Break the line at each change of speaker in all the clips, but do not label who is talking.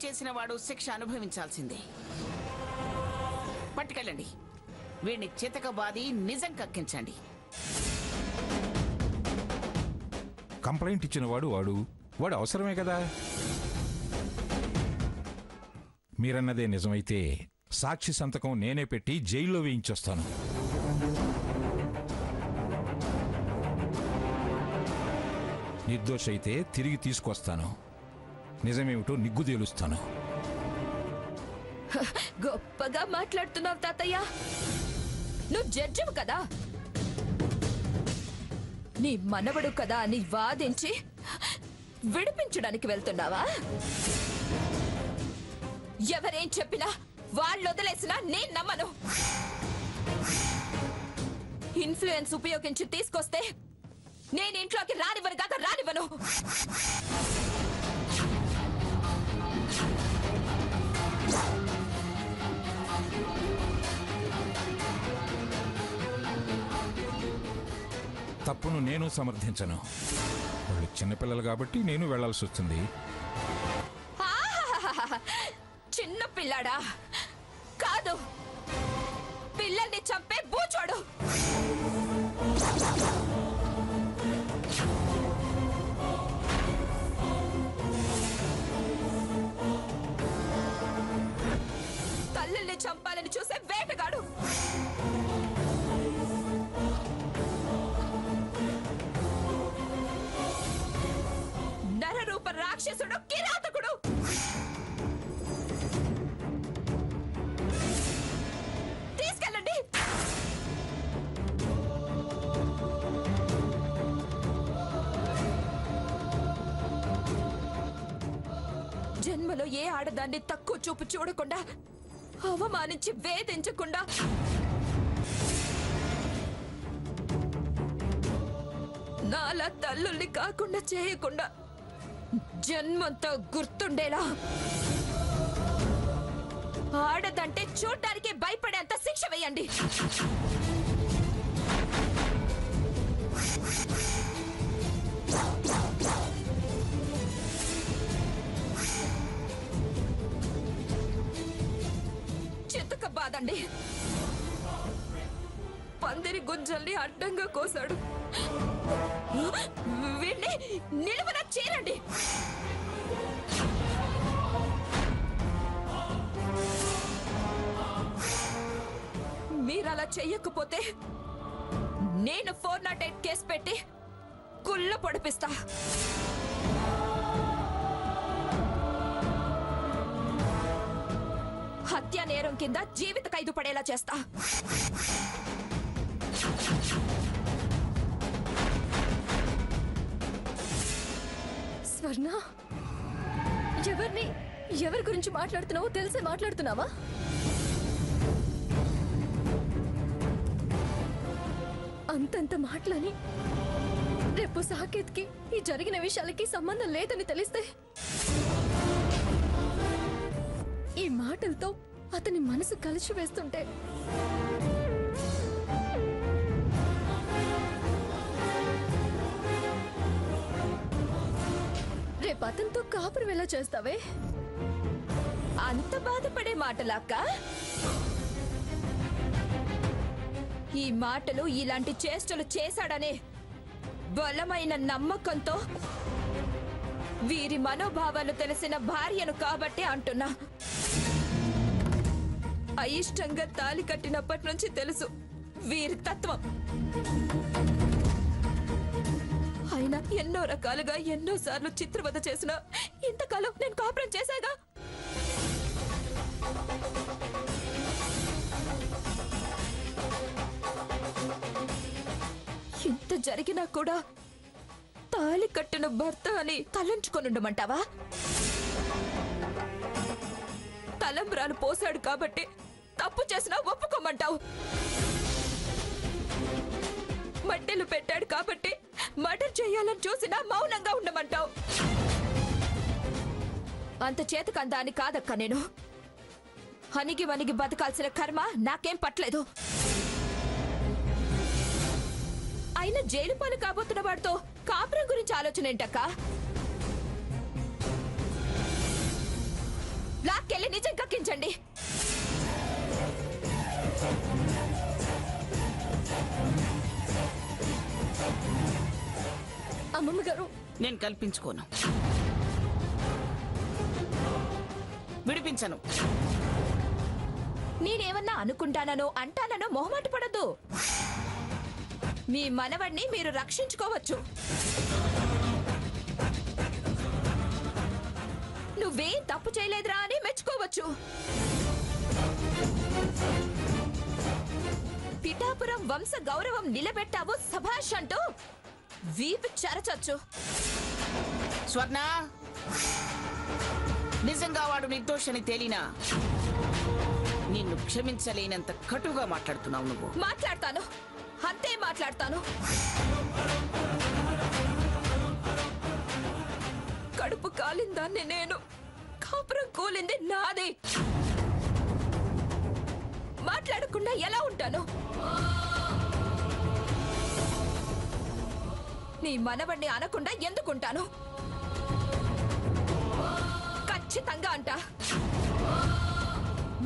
చేసిన వాడు శిక్ష అనుభవించాల్సిందే. పట్టుకెళ్ళండి, వీడిని చితకబాది నిజం కక్కించండి.
కంప్లైంట్ ఇచ్చిన వాడు వాడు అవసరమే కదా. మీరన్నదే నిజమైతే సాక్షి సంతకం నేనే పెట్టి జైల్లో వేయించొస్తాను. నిర్దోషైతే తిరిగి తీసుకొస్తాను. నిజమేమిటో నిగ్గు తేలుస్తాను.
గొప్పగా మాట్లాడుతున్నావు తాతయ్య. నువ్వు జడ్జివు కదా, నీ మనవడు కదా అని వాదించి విడిపించడానికి వెళ్తున్నావా? ఎవరేం చెప్పినా వాళ్ళు వదిలేసినా నేను నమ్మను. ఇన్ఫ్లుయెన్స్ ఉపయోగించి తీసుకొస్తే నేను ఇంట్లోకి రానివ్వను కాక రానివ్వను.
తప్పును నేను సమర్థించను. వాళ్ళు చిన్నపిల్లలు కాబట్టి నేను వెళ్లాల్సి వస్తుంది.
చిన్న పిల్లాడా కాదు, పిల్లల్ని చంపే బూచోడు. తల్లుల్ని చంపాలని చూసే వేటగాడు. నరరూప రాక్షసుడు, కిరాతకుడు. తీసుకెళ్ళండి. జన్మలో ఏ ఆడదాన్ని తక్కువ చూపు చూడకుండా, అవమానించి వేధించకుండా, నాలా తల్లుల్ని కాకుండా చేయకుండా జన్మంతో గుర్తుండేలా ఆడదంటే చూడ్డానికి భయపడేంత శిక్ష వేయండి. చితక బాదండి. పందిరి గుంజల్ని అడ్డంగా కోసాడు. వీణ్ణి నిలువన చీరండి. మీరలా చెయ్యకపోతే నేను 408 కేసు పెట్టి కుళ్ళ పొడిపిస్తా. హత్య నేరం కింద జీవిత ఖైదు పడేలా చేస్తా.
స్వర్ణ, ఎవరి గురించి మాట్లాడుతున్నావో తెలిసే మాట్లాడుతున్నావా? అంతంత మాటలని రేపు సాకేత్కి ఈ జరిగిన విషయాలకి సంబంధం లేదని తెలిస్తే ఈ మాటలతో అతని మనసు కలిసి వేస్తుంటే రేపు అతనితో కాపురం ఎలా చేస్తావే?
అంత బాధపడే మాటలాక్క? ఈ మాటలు ఇలాంటి చేష్టలు చేశాడనే బలమైన నమ్మకంతో వీరి మనోభావాలు తెలిసిన భార్యను కాబట్టి అంటున్నా. అయిష్టంగా తాలి కట్టినప్పటి నుంచి తెలుసు వీరి తత్వం. అయినా ఎన్నో రకాలుగా ఎన్నోసార్లు చిత్రవద చేసిన ఇంతకాలం నేను కాపురం చేశాగా. ఇంత జరిగినా కూడా తాళి కట్టిన భర్త అని తలంచుకొనుండమంటావా? తలంబ్రాలు పోసాడు కాబట్టి తప్పు చేసినా ఒప్పుకోమంటావు. మట్టెలు పెట్టాడు కాబట్టి మర్డర్ చేయాలని చూసినా మౌనంగా ఉండమంటావు. అంత చేతకందా అని కాదక్క నేను. అణిగి వణిగి బతకాల్సిన కర్మ నాకేం పట్టలేదు. అయినా జైలు పాలు కాబోతున్న వాడితో కాపురం గురించి ఆలోచన ఏంటక్క? లాక్కెళ్ళి నిజం కక్కించండి.
అమ్మమ్మ గారు,
నేను కల్పించుకోను, విడిపించను.
నేనేమన్నా అనుకుంటానో అంటానో మొహమాట పడద్దు. మీ మనవణ్ణి మీరు రక్షించుకోవచ్చు. నువ్వేం తప్పు చేయలేదురా అని మెచ్చుకోవచ్చు. పిఠాపురం వంశ గౌరవం నిలబెట్టావు సభాష్ అంటూ వీపు చెరచొచ్చు.
స్వర్ణ, నిజంగా వాడు నిర్దోషని తేలినా నిన్ను క్షమించలేనంత కటుగా మాట్లాడుతున్నావు నువ్వు.
మాట్లాడతాను, అంతే మాట్లాడతాను. కడుపు కాలిందాన్ని నేను, కాపురం కూలింది నాది. మాట్లాడకుండా ఎలా ఉంటాను? నీ మనవణ్ణి అనకుండా ఎందుకుంటాను? ఖచ్చితంగా అంట.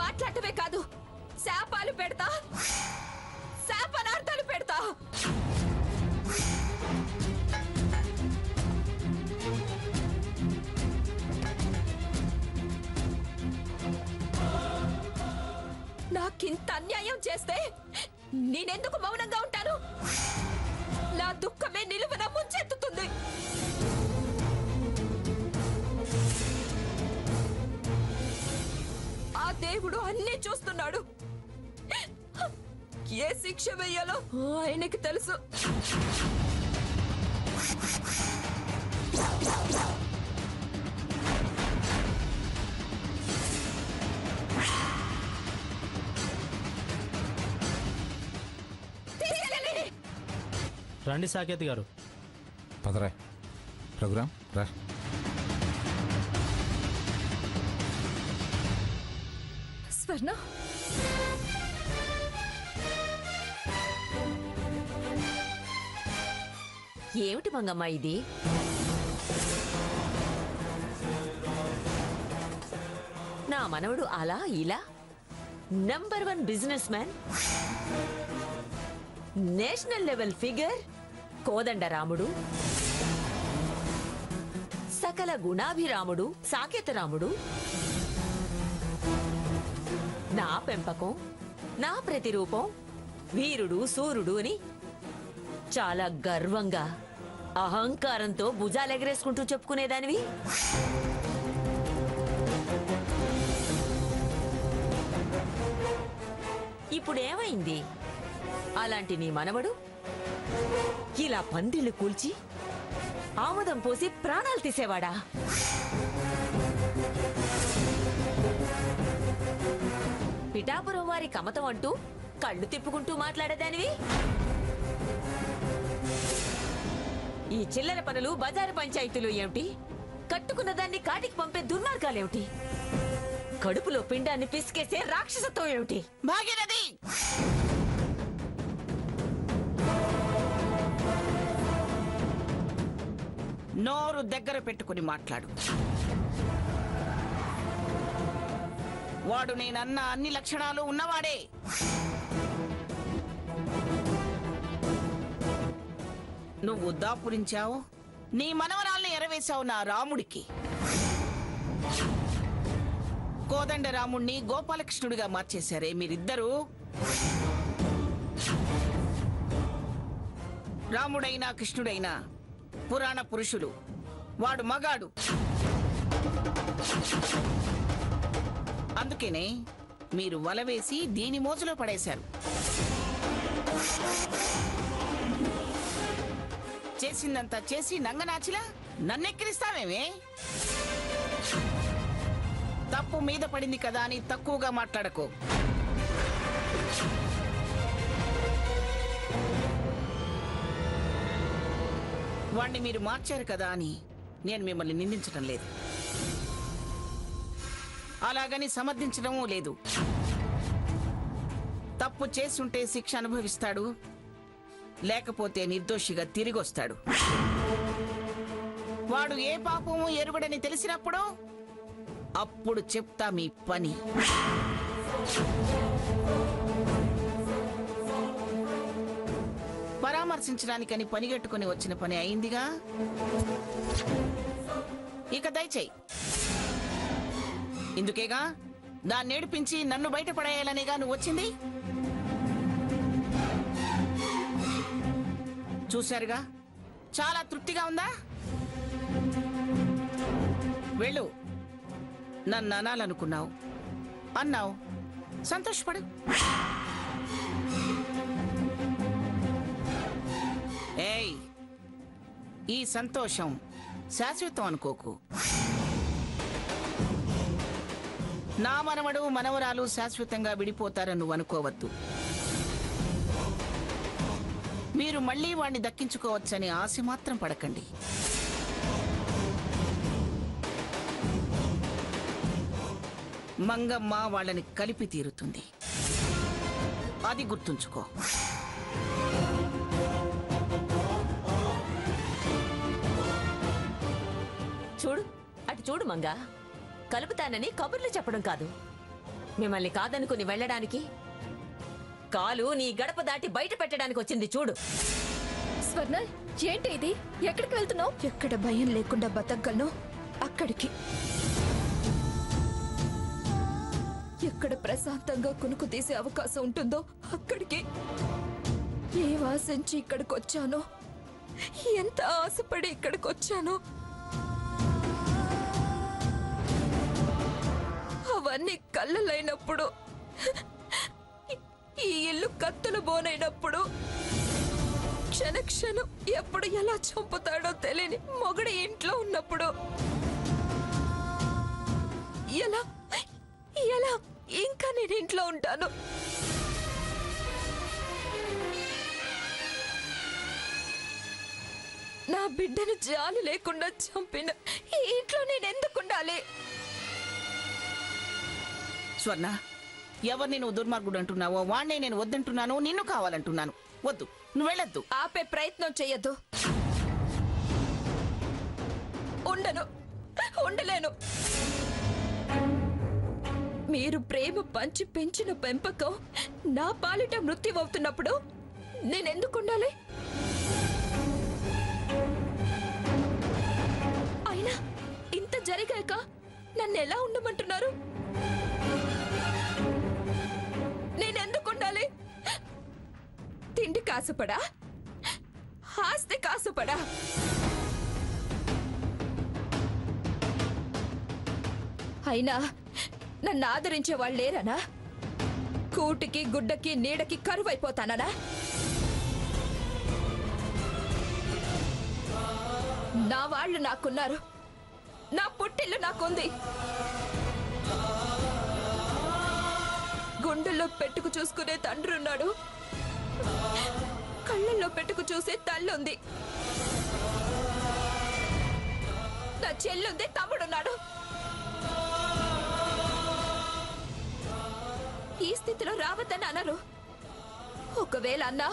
మాట్లాడటమే కాదు, శాపాలు పెడతా, శాపనార్థాలు పెడతా. నాకింత అన్యాయం చేస్తే నేనెందుకు మౌనంగా ఉంటాను? నా దుఃఖమే నిలువున ముంచెత్తుతుంది. ఆ దేవుడు అన్నీ చూస్తున్నాడు. ఏ శిక్ష వేయాలో ఆయనకి తెలుసు.
రండి సాకేత్ గారు.
పదరా రఘురామ్, రా.
స్వర్ణ,
ఏమిటి మంగమ్మ ఇది? నా మనవడు అలా ఇలా number 1 business man, national level figure కోదండరాముడు, సకల గుణాభిరాముడు సాకేతరాముడు, నా పెంపకం, నా ప్రతిరూపం, వీరుడు సూర్యుడు అని చాలా గర్వంగా అహంకారంతో భుజాలెగరేసుకుంటూ చెప్పుకునేదానివి. ఇప్పుడేమైంది? అలాంటి నీ మనవడు ఇలా పందిళ్లు కూల్చి ఆముదం పోసి ప్రాణాలు తీసేవాడా? పిఠాపురం వారి కమతం అంటూ కళ్ళు తిప్పుకుంటూ మాట్లాడేదానివి. ఈ చిల్లర పనులు, బజారు పంచాయతీలు ఏమిటి? కట్టుకున్న దాన్ని కాటికి పంపే దుర్మార్గాలేమిటి? కడుపులో పిండాన్ని పిసికేసే రాక్షసత్వం ఏమిటి?
భాగీరథి, నోరు దగ్గర పెట్టుకుని మాట్లాడు. వాడు నేనన్న అన్ని లక్షణాలు ఉన్నవాడే. నువ్వు దాపురించావు, నీ మనవరాల్ని ఎరవేశావు నా రాముడికి. కోదండ రాముణ్ణి గోపాలకృష్ణుడిగా మార్చేశారే మీరిద్దరూ. రాముడైనా కృష్ణుడైనా పురాణ పురుషులు, వాడు మగాడు. అందుకనే మీరు వలవేసి దీని మోజులో పడేశారు. చేసిందంతా చేసి నంగనాచిలా నన్నెక్కిరిస్తావేమే? తప్పు మీద పడింది కదా అని తక్కువగా మాట్లాడకు. వాణ్ణి మీరు మార్చారు కదా అని నేను మిమ్మల్ని నిందించడం లేదు, అలాగని సమర్థించడమూ లేదు. తప్పు చేసుంటే శిక్ష అనుభవిస్తాడు, లేకపోతే నిర్దోషిగా తిరిగొస్తాడు. వాడు ఏ పాపము ఎరుగడని తెలిసినప్పుడు అప్పుడు చెప్తా మీ పని. పరామర్శించడానికని పనిగట్టుకుని వచ్చిన పని అయిందిగా, ఇక దయచేయి. ఇందుకేగా దాన్ని ఏడిపించి నన్ను బయటపడేయాలనేగా నువ్వు వచ్చింది. చూశారుగా, చాలా తృప్తిగా ఉందా? వెళ్ళు. నన్ను అనాలనుకున్నావు, అన్నావు, సంతోషపడు. ఏయ్, ఈ సంతోషం శాశ్వతం అనుకోకు. నా మనవడు మనవరాలు శాశ్వతంగా విడిపోతారని నువ్వు అనుకోవద్దు. మీరు మళ్ళీ వాణ్ణి దక్కించుకోవచ్చని ఆశ మాత్రం పడకండి. మంగమ్మ వాళ్ళని కలిపి తీరుతుంది, అది గుర్తుంచుకో.
చూడు, అటు చూడు మంగ. కలుపుతానని కబుర్లు చెప్పడం కాదు, మిమ్మల్ని కాదనుకుని వెళ్ళడానికి, కాలు నీ గడప దాటి బయట పెట్టడానికి వచ్చింది చూడు.
స్వర్ణ, ఏంటి ఇది? ఎక్కడికి వెళ్తున్నావు?
ఎక్కడ భయం లేకుండా బతకగలను అక్కడికి. ఎక్కడ ప్రశాంతంగా కునుకు తీసే అవకాశం ఉంటుందో అక్కడికి. ఏం ఆశించి ఇక్కడికి వచ్చానో, ఎంత ఆశపడి ఇక్కడికి వచ్చానో, అవన్నీ కళ్ళలైనప్పుడు, ఈ ఇల్లు కత్తులు బోనైనప్పుడు, క్షణక్షణం ఎప్పుడు ఎలా చంపుతాడో తెలియని మొగుడి ఇంట్లో ఉన్నప్పుడు, ఎలా ఎలా ఇంకా నేను ఇంట్లో ఉంటాను. నా బిడ్డను జాలి లేకుండా చంపిన ఈ ఇంట్లో నేను ఎందుకు ఉండాలి?
స్వర్ణ, ఎవరిని నువ్వు దుర్మార్గుడు అంటున్నావో వాణ్ణే నేను వద్దంటున్నాను, నిన్ను కావాలంటున్నాను. వద్దు, నువ్వు వెళ్ళొద్దు.
ఆపే ప్రయత్నం చెయ్యొద్దు. ఉండలేను. మీరు ప్రేమ పంచి పెంచిన పెంపకం నా పాలిట మృత్యువవుతున్నప్పుడు నేనెందుకు ఉండాలి? అయినా ఇంత జరిగాక నన్ను ఎలా ఉండమంటున్నారు? నేనెందుకు ఉండాలి? తిండి కాసుపడా, ఆస్తి కాసుపడా? అయినా నన్ను ఆదరించే వాళ్ళు లేరనా? కూటికి గుడ్డకి నీడకి కరువైపోతానా? నా వాళ్ళు నాకున్నారు, నా పుట్టిల్లు నాకుంది. గుండెల్లో పెట్టుకు చూసుకునే తండ్రి ఉన్నాడు, కళ్ళల్లో పెట్టుకు చూసే తల్లుంది, నా చెల్లుంది, తమ్ముడున్నాడు. ఈ స్థితిలో రావద్దని అనరు. ఒకవేళ అన్నా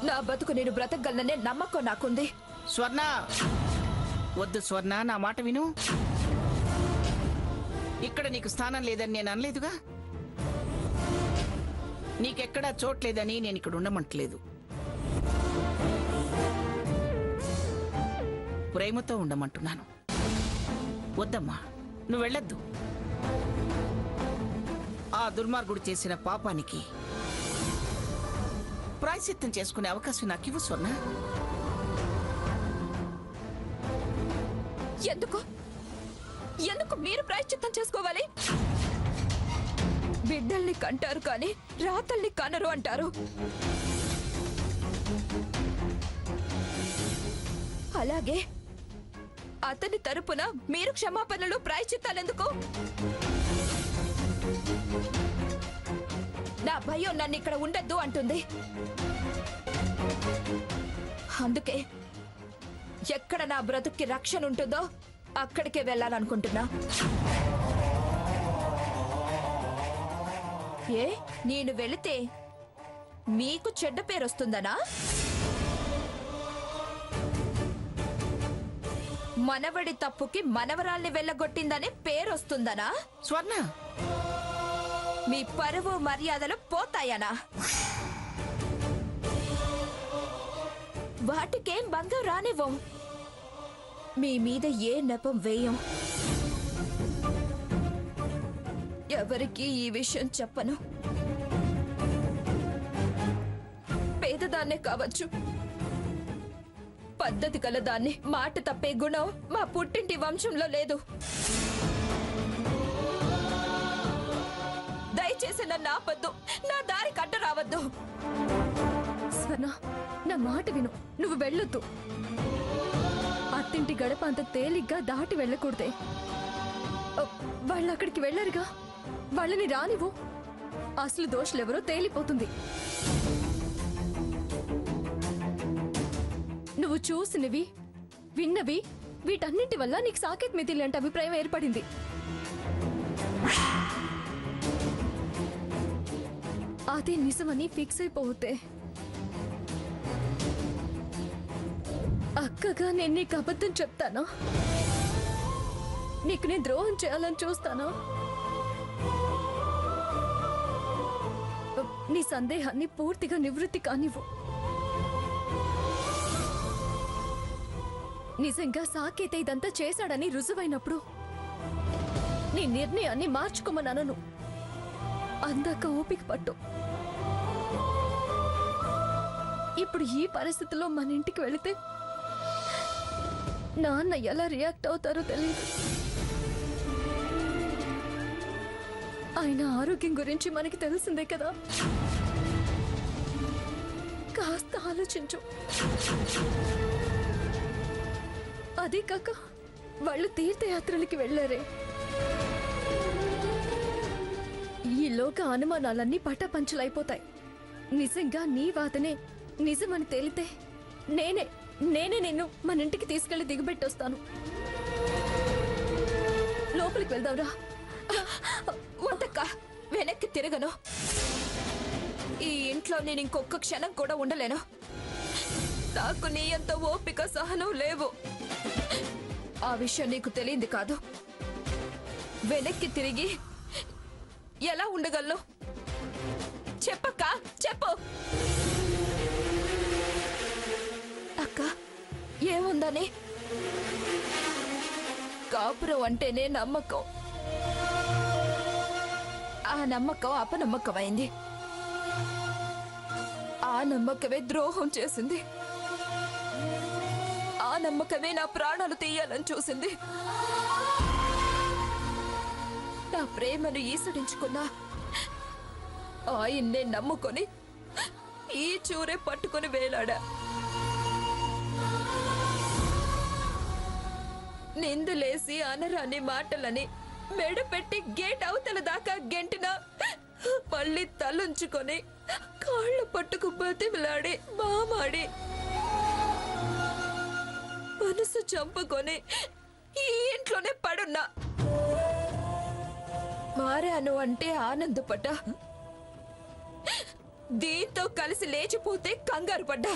నా బతుకు నేను బ్రతకగలననే నమ్మకం నాకుంది.
స్వర్ణ, వద్దు స్వర్ణ, నా మాట విను. ఇక్కడ నీకు స్థానం లేదని నేను అనలేదుగా. నీకెక్కడా చోట్లేదని నేను ఇక్కడ ఉండమంటలేదు. ప్రేమతో ఉండమంటున్నాను. వద్దమ్మా, నువ్వు వెళ్ళొద్దు. ఆ దుర్మార్గుడు చేసిన పాపానికి ప్రాయశ్చిత్తం చేసుకునే అవకాశం నాకు ఇవ్వు స్వర్ణ.
ఎందుకు ఎందుకు మీరు ప్రాయశ్చిత్తం చేసుకోవాలి? బిడ్డల్ని కంటారు కానీ రాతల్ని కనరు అంటారు. అలాగే అతని తరపున మీరు క్షమాపణలు ప్రాయశ్చిత్తాలెందుకు? నా భయం నన్ను ఇక్కడ ఉండద్దు అంటుంది. అందుకే ఎక్కడ నా బ్రతుక్కి రక్షణ ఉంటుందో అక్కడికే వెళ్ళాలనుకుంటున్నా. ఏ, నేను వెళితే మీకు చెడ్డ పేరు వస్తుందనా? మనవడి తప్పుకి మనవరాల్ని వెళ్ళగొట్టిందనే పేరొస్తుందనా?
స్వర్ణ,
మీ పరువు మర్యాదలు పోతాయనా? వాటికేం భంగం రానివ్వం. మీ మీద ఏ నెపం వేయం. ఎవరికి ఈ విషయం చెప్పను. పేదదాన్నే కావచ్చు, పద్ధతి కలదాన్ని. మాట తప్పే గుణం మా పుట్టింటి వంశంలో లేదు. దయచేసి నన్ను ఆపద్దు, నా దారి కట్ట రావద్దు.
స్వర్ణ, నా మాట విను. నువ్వు వెళ్ళొద్దు. అత్తింటి గడప అంత తేలిగ్గా దాటి వెళ్ళకూడదే. వాళ్ళు అక్కడికి వెళ్ళరుగా, వాళ్ళని రానివ్వు. అసలు దోషులెవరో తేలిపోతుంది. నువ్వు చూసినవి, విన్నవి, వీటన్నింటి వల్ల నీకు సాకేత్ మిథిలి అంటే అభిప్రాయం ఏర్పడింది. అదే నిజమని ఫిక్స్ అయిపోతే అక్కగా నేను నీకు అబద్ధం చెప్తానా? నీకు నేను ద్రోహం చేయాలని చూస్తానా? నీ సందేహాన్ని పూర్తిగా నివృత్తి కానివ్వు. నిజంగా సాకేత ఇదంతా చేశాడని రుజువైనప్పుడు నీ నిర్ణయాన్ని మార్చుకోమనను. అందాక ఓపిక పట్టు. ఇప్పుడు ఈ పరిస్థితిలో మన ఇంటికి వెళితే నాన్న ఎలా రియాక్ట్ అవుతారో తెలియదు. ఆయన ఆరోగ్యం గురించి మనకి తెలిసిందే కదా. కాస్త ఆలోచించు. అదే కాక వాళ్ళు తీర్థయాత్రలకి వెళ్ళారే. ఈలోక అనుమానాలన్నీ పటాపంచలైపోతాయి. నిజంగా నీ వాదనే నిజమని తేలితే నేనే నిన్ను మన ఇంటికి తీసుకెళ్లి దిగబెట్టొస్తాను. లోపలికి వెళ్దాంరా.
వద్దక్క, వెనక్కి తిరగను. ఈ ఇంట్లో నేను ఇంకొక క్షణం కూడా ఉండలేను. నాకు నీ అంత ఓపిక సహనం లేవు. ఆ విషయం నీకు తెలియంది కాదు. వెనక్కి తిరిగి ఎలా ఉండగలను? చెప్పక్క, చెప్పు. అక్క, ఏముందని? కాపురం అంటేనే నమ్మకం. ఆ నమ్మకం అపనమ్మకమైంది. ఆ నమ్మకమే ద్రోహం చేసింది. ఆ నమ్మకమే నా ప్రాణాలు తీయాలని చూసింది. నా ప్రేమను ఈసడించుకున్నా ఆయన్నే నమ్ముకొని ఈ చూరే పట్టుకొని వేలాడా. నిందులేసి అనరాని మాటలని మెడపెట్టి గేట్ అవతల దాకా గెంటినా మళ్ళీ తలుంచుకొని కాళ్ళు పట్టుకు బతిమిలాడి మామాడి మనసు చంపుకొని ఈ ఇంట్లోనే పడున్నా. మారాను అంటే ఆనందపడ్డా, దీంతో కలిసి లేచిపోతే కంగారు పడ్డా.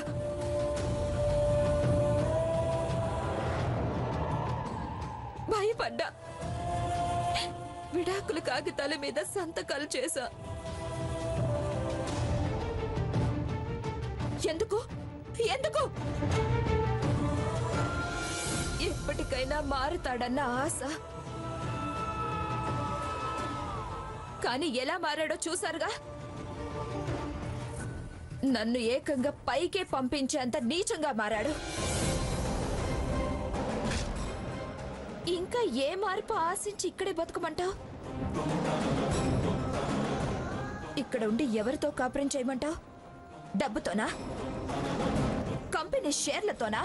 భయపడ్డా. విడాకుల కాగితాల మీద సంతకాలు చేశా. ఎందుకు ఎందుకు? ఎప్పటికైనా మారుతాడన్న ఆశ. కానీ ఎలా మారాడో చూసారుగా. నన్ను ఏకంగా పైకే పంపించేంత నీచంగా మారాడు. ఇంకా ఏ మార్పు ఆశించి ఇక్కడే బతుకమంటావు? ఇక్కడ ఉండి ఎవరితో కాపురం చేయమంటావు? డబ్బుతోనా? కంపెనీ షేర్లతోనా?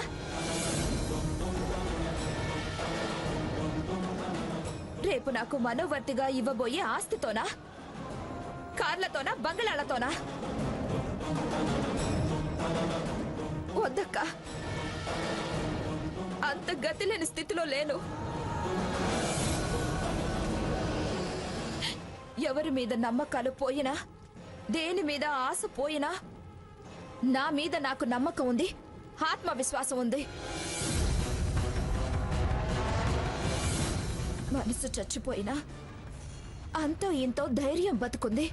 రేపు నాకు మనోవర్తిగా ఇవ్వబోయే ఆస్తితోనా? కార్లతోనా? బంగళాలతోనా? వద్దక్క, అంత గతి లేని స్థితిలో లేను. ఎవరి మీద నమ్మకాలు పోయినా, దేని మీద ఆశ పోయినా, నా మీద నాకు నమ్మకం ఉంది, ఆత్మవిశ్వాసం ఉంది. మనసు చచ్చిపోయినా అంతో ఇంతో ధైర్యం బతుకుంది.